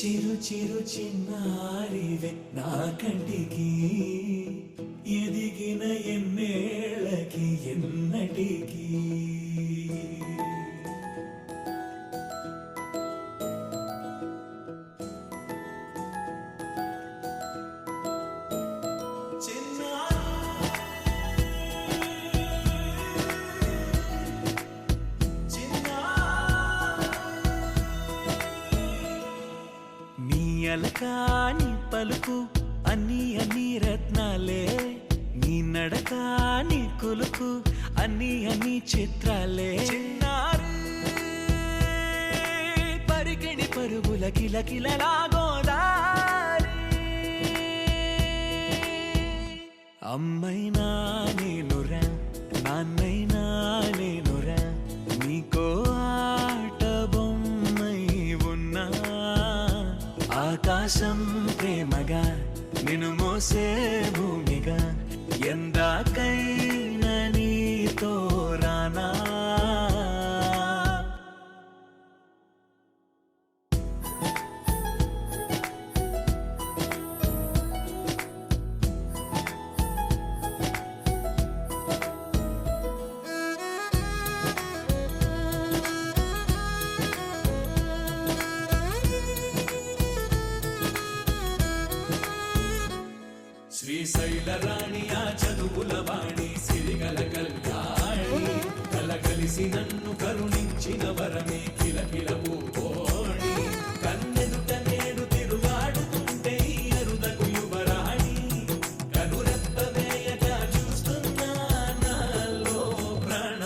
చిరు చిరు చిన్నారివే నా కంటికి ఎదిగిన ఎన్నేళ్ళకి ఎన్నటికి అలకాని పలుకు అన్ని అన్ని రత్నాలే నీ నడక నీ కులుకు అన్ని అన్ని చిత్రాలే చిన్నారు పరికిణి పరుగుల కిలకిలలా గోదారి అమ్మైనా నేనురా నాన్నైనా నేనురా నీకో ఆట బొమ్మై ఉన్నా ఆకాశం ప్రేమగా నిన్ను మోసే భూమిగా ఎందాకైనా నీతో రానా శ్రీశైల రాణి ఆ చదువుల వాణి సిరిగల కళ్యాణి కలగలిసి నన్ను కరుణించిన వరమే కిలకిల పూకోణి కన్నెదుట నేడు తిరుగాడుతుంటే అరుదకు యువరాణి కనురెప్ప వేయక చూస్తున్నా నాలో ప్రాణ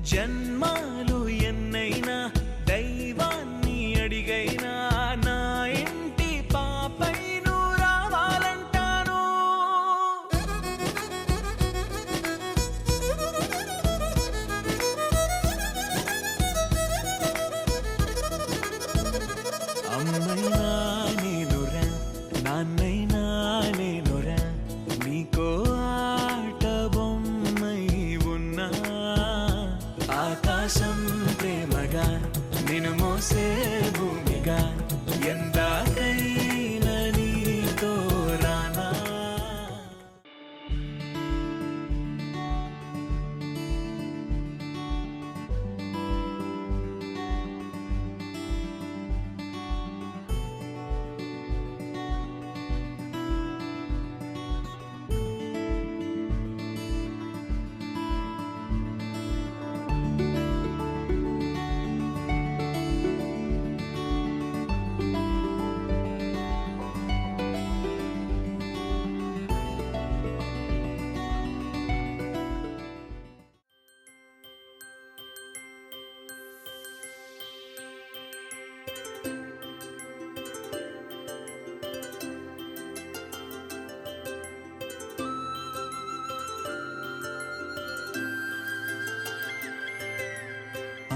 జన్మాలు ఎన్నైనా దైవాన్ని అడిగైనా నా ఇంటి పాపై నువ్వు రావాలంటాను అమ్మైనా నేనురా నాన్నైనా నేనురా నీకో ఆట బొమ్మై ఉన్నా ఆకాశం ప్రేమగా నిన్ను మోసే భూమిగా ఎందాకైనా నీతో రానా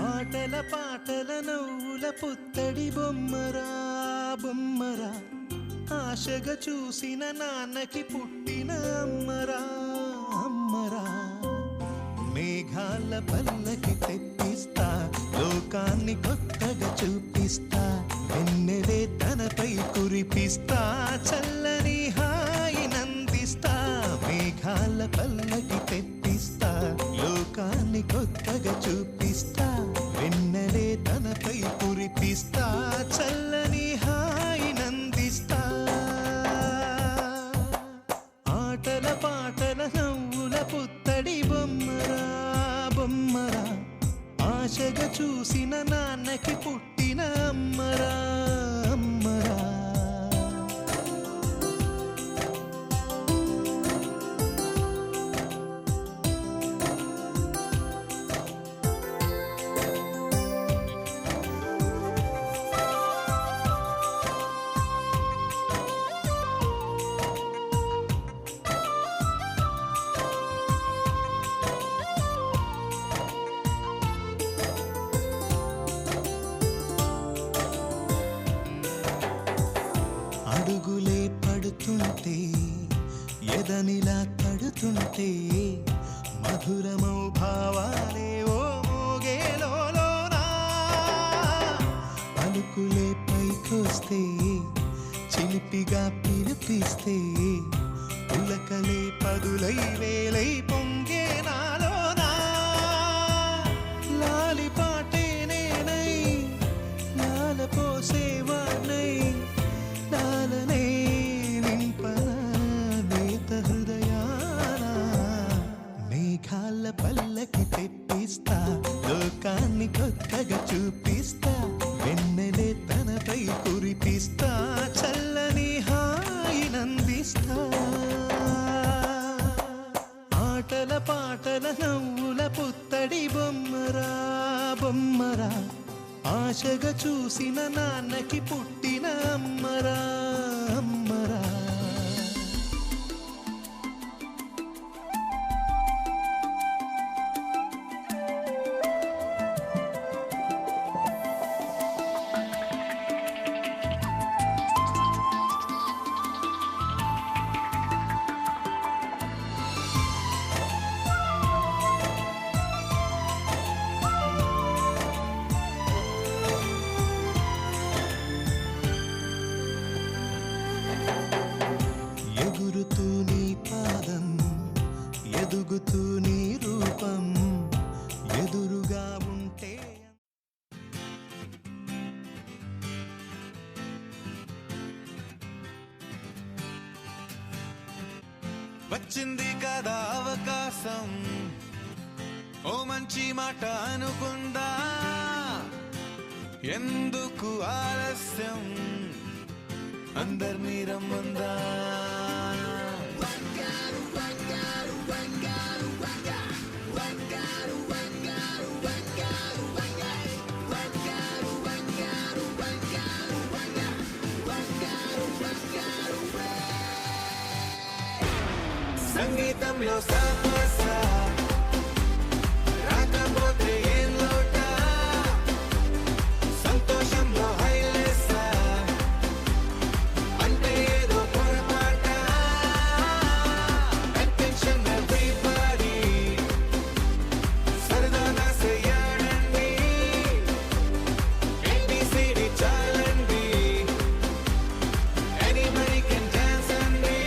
ఆటల పాటల నవ్వుల పుత్తడి బొమ్మరా బొమ్మరా ఆశగా చూసిన నాన్నకి పుట్టిన అమ్మరా అమ్మరా మేఘాల పల్లకి తెప్పిస్తా లోకాన్ని కొత్తగా చూపిస్తా వెన్నెలే తనపై కురిపిస్తా చల్లని హాయి నందిస్తా మేఘాల పల్లకి తెప్పిస్తా లోకాన్ని కొత్తగా చూపిస్తా వెన్నెలే తనపై కురిపిస్తా చల్లని హాయి నందిస్తా ఆటల పాటల నవ్వుల పుత్తడి బొమ్మరా బొమ్మరా ఆశగా చూసిన నాన్నకి పుట్టిన అమ్మరా అమ్మరా కళ్ళనిలా తడుతుంటే మధురమౌ భావాలే ఓ మోగేలోనా పలుకులే పైకొస్తే చిలిపిగా పిలిపిస్తే పులకలే పదులై వేలై పొంగే నాలోనా లాలి పాటే నేనై లాల పోసేవాణ్ణై లాలనే నింపనా నేత హృదయాన మేఘాల పల్లకి తెప్పిస్తా లోకాన్ని కొత్తగా చూపిస్తా వెన్నెలే తనపై కురిపిస్తా చల్లని హాయినందిస్తా ఆటల పాటల నవ్వుల పుత్తడి బొమ్మరా బొమ్మరా ఆశగా చూసిన నాన్నకి పుట్టిన అమ్మరా అమ్మరా ఎగురుతూ నీ పాదం ఎదుగుతూ నీ రూపం ఎదురుగా ఉంటే వచ్చింది కదా అవకాశం ఓ మంచి మాట అనుకుందా ఎందుకు ఆలస్యం అందర్నీ రమ్మందా సంగీతంలో సమస్య రాకపోతే ఏం లోట సంతోషంలో హైలెస్స అంటే ఏదో పొరపాట అటెన్షన్ ఎవ్రీబడీ సరదాగా చేయాలండి ABCD చాలండి anybody can dance అండి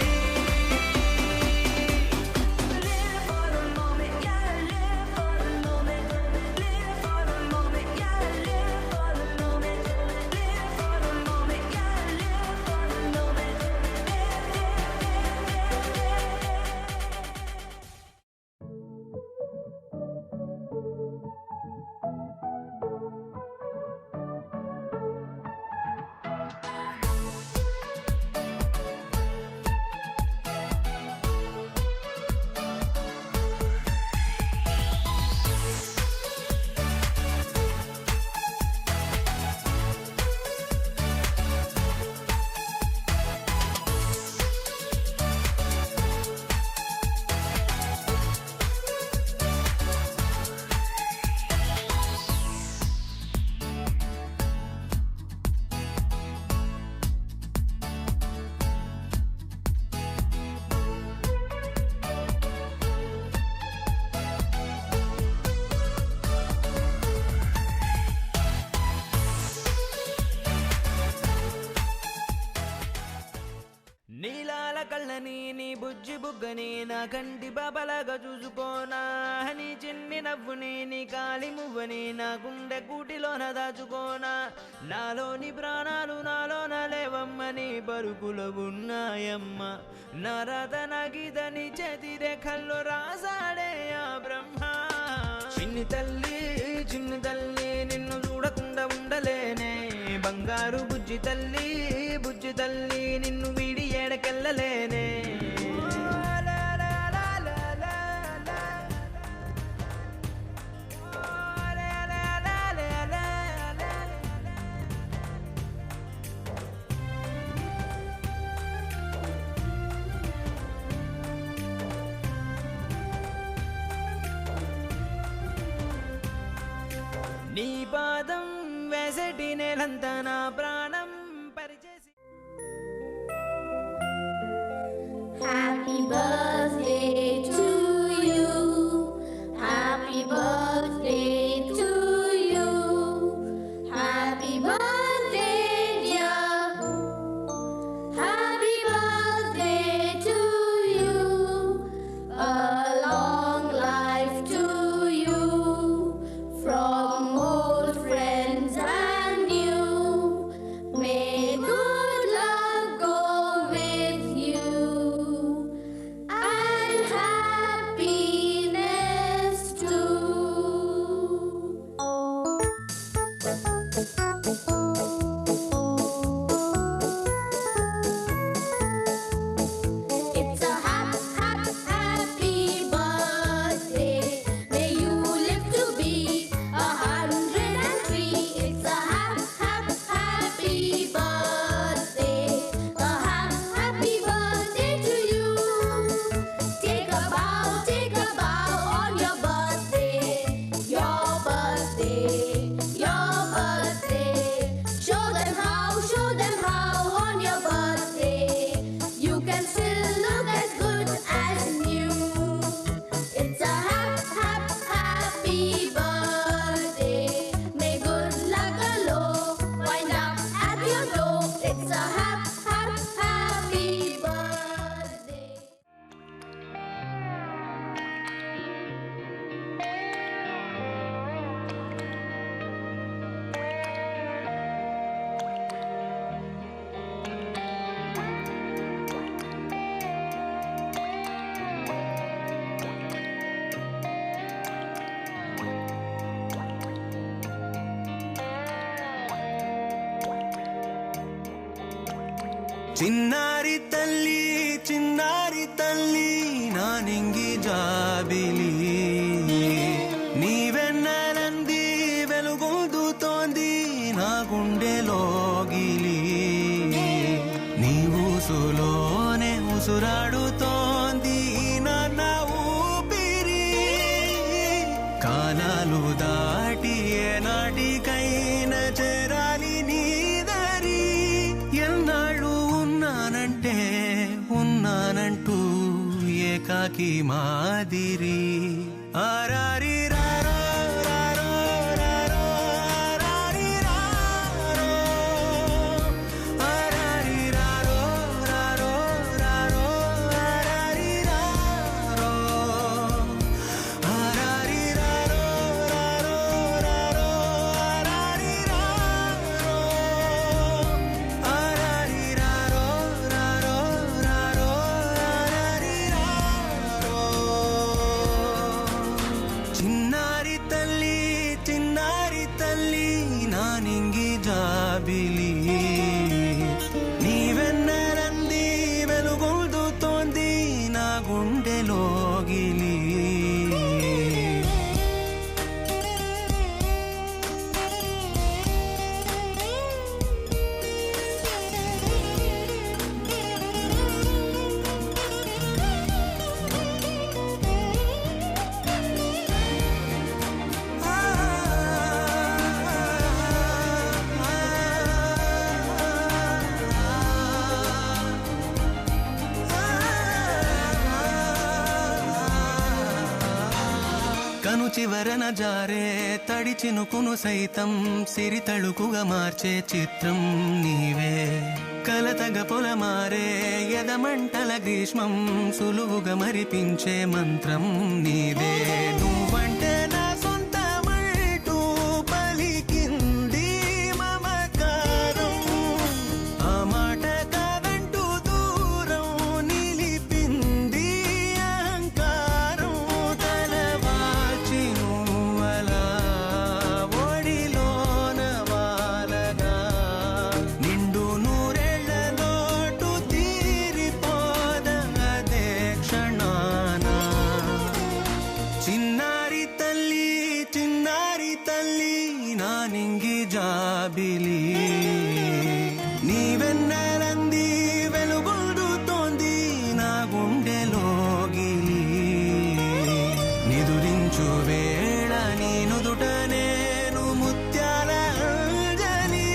నీలాల కళ్ళని నీ బుజ్జి బుగ్గని నా కంటి బాబలాగా చూసుకోనా నీ చిన్ని నవ్వుని నీ కాలి మువ్వని నా గుండె కూటిలోన దాచుకోనా నాలోని ప్రాణాలు నాలోన లేవమ్మని పరుకులో ఉన్నాయమ్మ నా రాత నా గీత నీ చేతి రేఖల్లో రాసాడే ఆ బ్రహ్మ చిన్ని తల్లి నిన్ను చూడకుండా ఉండలేనే బంగారు బుజ్జి తల్లి నిన్ను వీడి ఏడకెళ్ళలేనే నీ పాదం వేసటి నేలంతా నా ప్రాణం పరిచేసి Happy birthday to you. Happy birthday to you. Happy birthday, dear. Happy birthday to you. A long life to you. From old friends and new. May good luck go with you. And happiness too. It's a happy birthday. May you live to be 103. It's a happy birthday. A happy birthday to you. Take a bow on your birthday. Your birthday. Your birthday. Show them how on your birthday. You can still look as good as new. It's a happy birthday. May good luck galore wind up at your door. It's a happy birthday. చిన్నారి తల్లి నానింగి జాబిలి నీవెన్నెలంది వెలుగొందుతోంది నా గుండెలోగిలి నీ ఊసులోనే ఉసురాడుతోంది నాన్న ఊపిరి కాలాలు దాటి ఏనాటికైనా చేరాలి నీ దరి ఎన్నాళ్ళు ఉన్నానంటూ ఏకాకి మాదిరి ఆరారి రారో రారో రారో ఆరారి రారో ఆరారి రారో రారో రారో ఆరారి రారో ఆరారి రారో రారో రారో ఆరారి రారో ఆరారి రారో రారో రారో ఆరారి రారో చిన్నారి తల్లి నానింగి జాబిలి నీవెన్నెలంది వెలుగొందుతోంది నా గుండెలోగిలి కను చివరన జారే తడి చినుకును సైతం సిరి తళుకుగా మార్చే చిత్రం నీవే కలతగ పొలమారే ఎదమంటల గ్రీష్మం సులువుగా మరిపించే మంత్రం నీదే నువ్వంటే నా సొంతమంటూ పలికింది మమకారం ఆ మాట కాదంటూ దూరం నిలిపింది అహంకారం తలవాల్చి నువ్వలా ఒడిలోన వాలగా నిండు నూరేళ్ల లోటు తీరిపోదదే క్షణాన చిన్నారి తల్లి నానింగి జాబిలి నీవెన్నెలంది వెలుగొందుతోంది నా గుండెలోగిలి నిదురించు వేళ నీ నుదుట నేను ముత్యాల అంజలి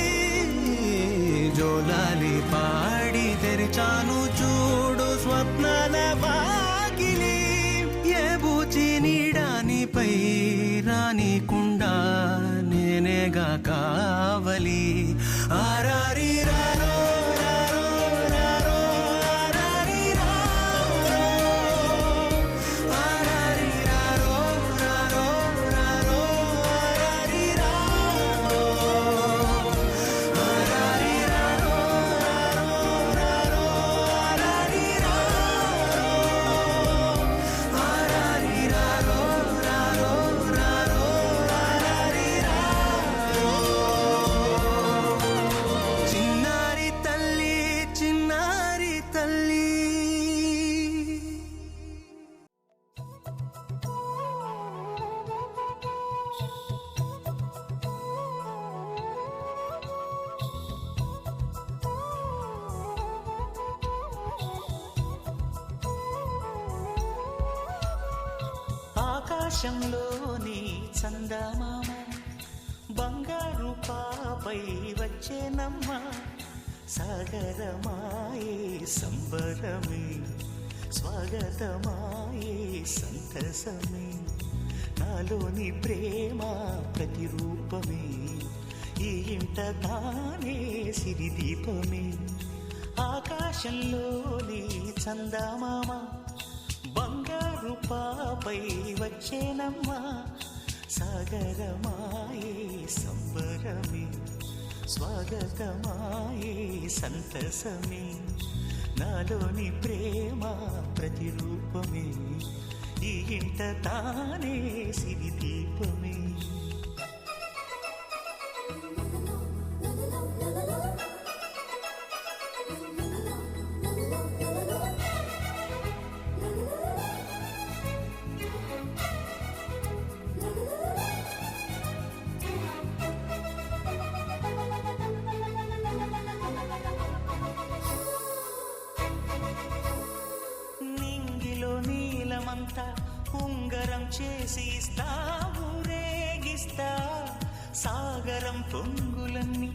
జోలాలి పాడి తెరిచాను చూడు స్వప్నాల ఆకాశంలోని చందమామ బంగారు పాపై వచ్చేనమ్మ సాగరమాయే సంబరమే స్వాగతమాయే సంతసమే నాలోని ప్రేమ ప్రతిరూపమే ఈ ఇంట తానే సిరిదీపమే ఆకాశంలోని చందమామ బంగారు పాపై వచ్చేనమ్మా సాగరమాయే సంబరమే స్వాగతమాయే సంతసమే నాలోని ప్రేమ ప్రతిరూపమే ఈ ఇంట తానే సిరిదీపమే నీలమంతా ఉంగరం చేసి ఇస్తా ఊరేగిస్తా సాగరం పొంగులన్నీ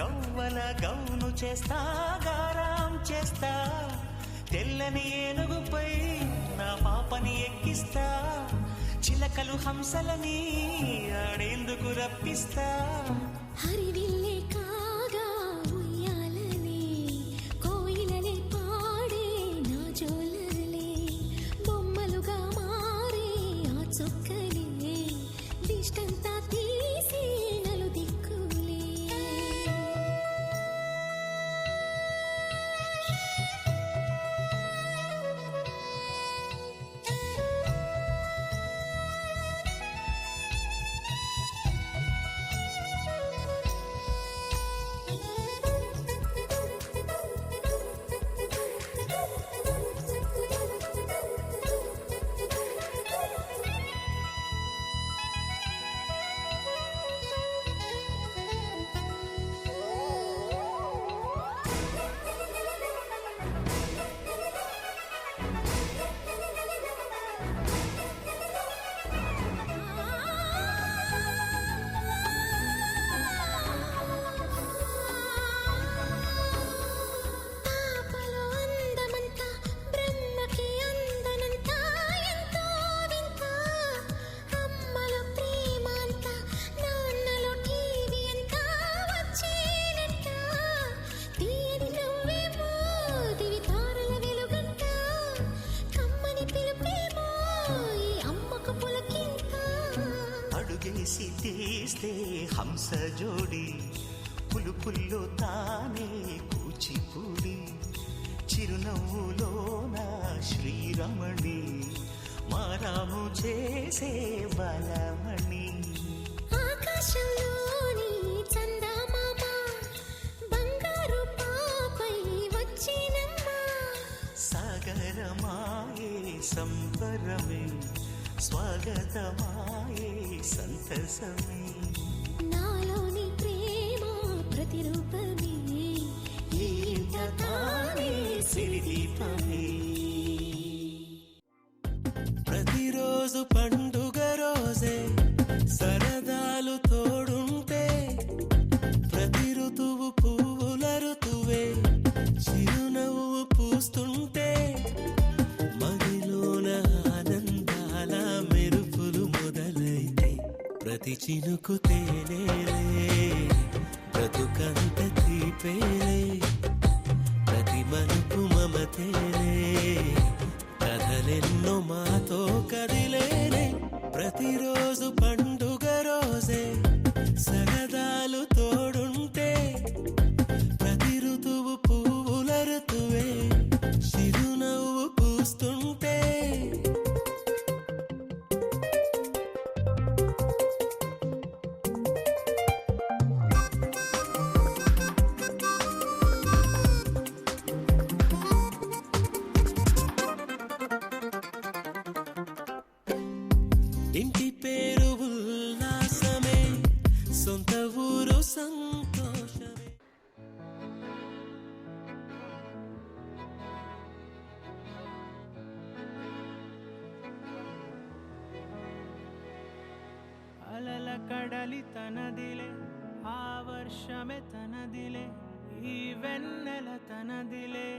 గవ్వల గౌను చేస్తా గారాం చేస్తా తెల్లని ఏనుగుపై నా పాపని ఎక్కిస్తా చిలకలు హంసలని ఆడేందుకు రప్పిస్తా హరివిల్లే కాగా ఉయ్యాలలే కోయిలలే పాడే నా జోలలే బొమ్మలుగా మారే ఆ చొక్కలే దిష్టంతా తీసి నలు దిక్కులే అడుగేసి తీస్తే హంస జోడి పులుపుల్లో తానే కూచిపూడి చిరునవ్వులోన శ్రీరమణి మారాము చేసే బలమణి ఆకాశంలోని చందమామ బంగారు పాపై వచ్చినమ్మా సాగరమాయే సంబరమే స్వాగతమాయే సంతసమే నాలోని ప్రేమ ప్రతిరూపమే ఈ ఇంట తానే సిరిదీపమే ప్రతిరోజు పండుగ రోజే సరదాలు తోడుంటే ప్రతి ఋతువు పువ్వుల ఋతువే చిరునవ్వు పూస్తుంటే మదిలోన ఆనందాల మెరుపులు మొదలైతే ప్రతి చినుకు తేనేలే బ్రతుకంత తీపేలే ప్రతి మలుపు మమతేలే కథలెన్నో మాతో కదిలేనే ప్రతిరోజు పండుగ రోజే సరదాలు తోడుంటే ప్రతి ఋతువు పువ్వుల ఋతువే చిరునవ్వు పూస్తుంటే ఇంటి పేరు ఉల్లాసమే సొంత ఊరు కడలి తనదిలే, ఆ వర్షమే తనదిలే, ఈ వెన్నెల తనదిలే,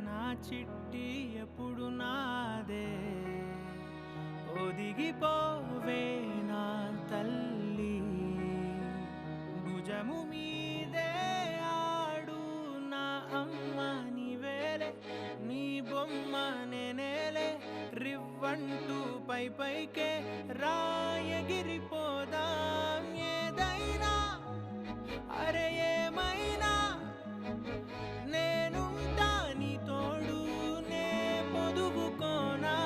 నా చిట్టి ఎప్పుడు నాదే. ఒదిగిపోవే నా తల్లి, భుజము మీదే ఆడు నా అమ్మ నీవేలే, నీ బొమ్మ నేనేలే, రివ్వంటూ పై పైకే రాయగిరిపోదాం. ఏదైనా అరే ఏమైనా నేనుంటా నీ తోడు, నే పొదుగుకోనారా.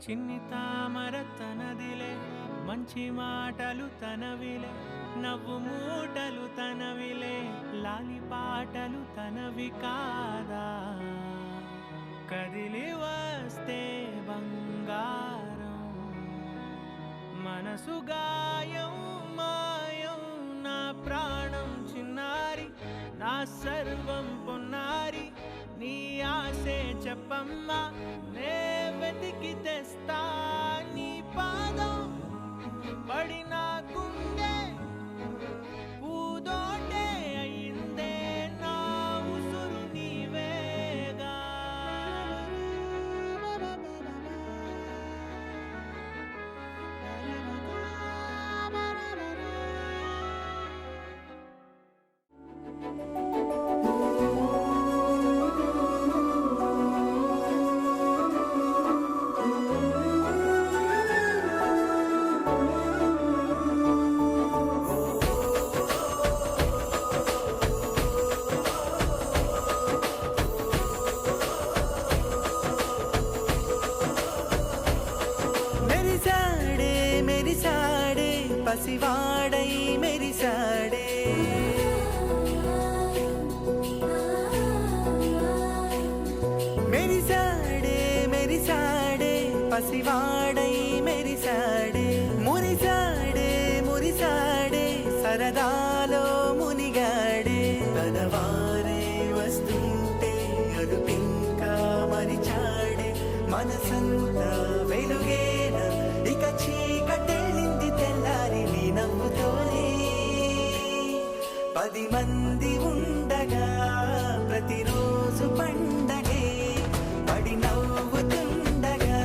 చిన్ని తామర తనదిలే, మంచి మాటలు తనవిలే, నవ్వు మూటలు తనవిలే, లాలి పాటలు తనవి కాదా. కదిలి వస్తే బంగారం, మనసు గాయం మాయం, నా ప్రాణం చిన్నారి, నా సర్వం పొన్నారి, నీ ఆశే చెప్పమ్మా, నే వెతికి తెస్తా నీ పాదం. పడిన గుండె పూదోటే అయిందే, నా ఉసురు నీవేగా. మెరిసాడే మెరిసాడే పసివాడై మెరిసాడే, మెరిసాడే మెరిసాడే పసివాడై మెరిసాడే, మురిసాడే మురిసాడే సరదాలో మునిగాడే. తనవారే వస్తుంటే అదుపింకా మరిచాడే, మనసంతా వెలుగేన ఇక చీకటెళ్ళింది తెల్లారి నీ నవ్వుతోనే. 10 మంది ఉండగా ప్రతిరోజు పండగే, పడి నవ్వుతుండగా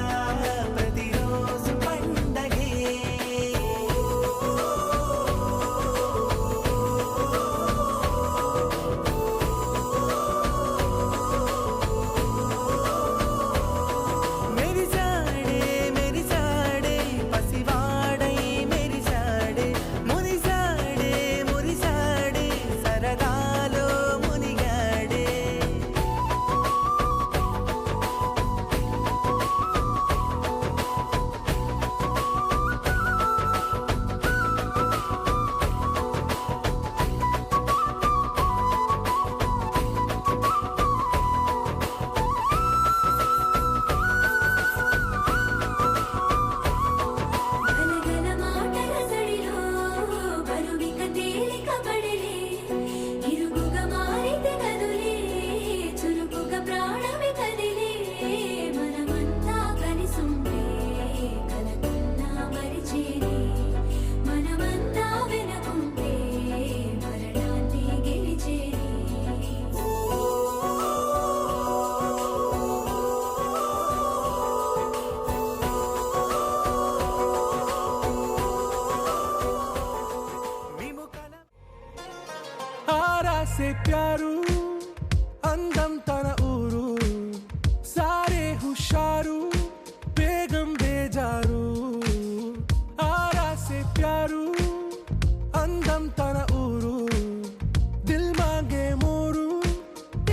ప్రతిరోజు పండగే. మెరిసాడే మెరిసాడే పసివాడై మెరిసాడే, మురిసాడే మురిసాడే సరదాలో మునిగాడే. గలగల మాటల సడిలో బరువిక తేలిక పడలే, ఇరుగుగా మారితే కదులే, చురుకుగా ప్రాణమి కదిలే. మనమంతా కలిసుంటే కలకన్నా మరిచేనే, మనమంతా వెనకుంటే మరణాన్ని గెలిచేనే. ఆరాసే ప్యారు అందం తన ఊరు, సారే హుషారు బేగం బేజారు. ఆరాసే ప్యారు అందం తన ఊరు, దిల్ మాంగే మోరు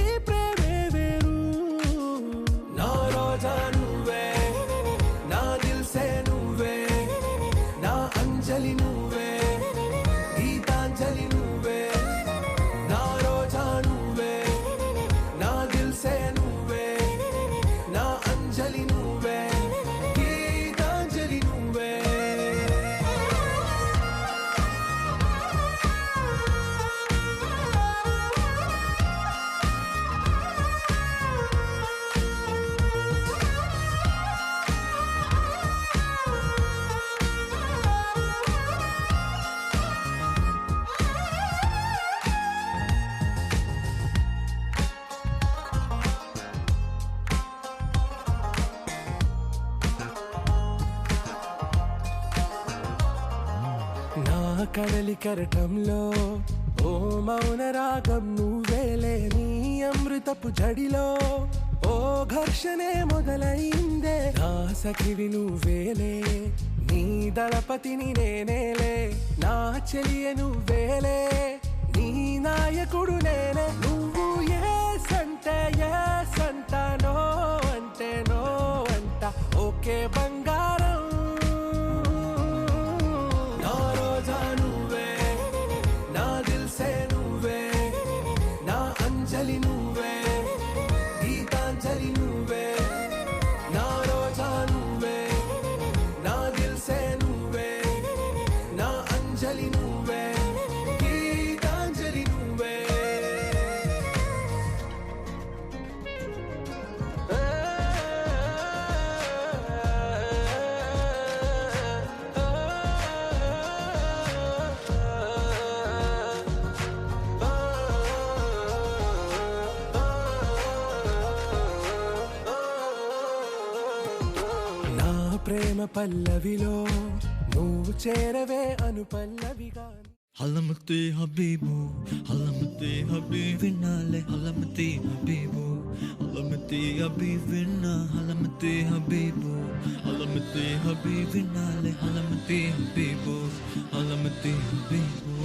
ఈ ప్రేమే వేరు. నా రోజా నువ్వే, నా దిల్ సే నువ్వే, నా అంజలి నువ్వే, గీతాంజలి నువ్వే. నా రోజా నువ్వే, కడలి కెరటంలో ఓ మౌన రాగం నువ్వేలే నీ అమృతపు జడిలో ఓ ఘర్షణే మొదలైందే నా సఖివి నువ్వేలే నీ దళపతిని నేనేలే నా చెలియ నువ్వేలే నీ నాయకుడు నేనే నువ్వు ఏ సంట నో అంటే నో అంట ఓకే బంగారం నా రోజా నువ్వే నా దిల్సే నువ్వే నా అంజలి నువ్వే గీతాంజలి నువ్వే నా రోజా నువ్వే నా దిల్సే నువ్వే నా అంజలి నువ్వే గీతాంజలి నువ్వే నా ప్రేమ పల్లవిలో నువ్వు చేరవే అను పల్లవిగా హలమతి హబీబు హలమతి హబీబినాలే హలమతి హబీబు హలమతి హబీబినా హలమతి హబీబు హలమతి హబీబినాలే హలమతి హబీబు హలమతి హబీబు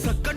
సక్క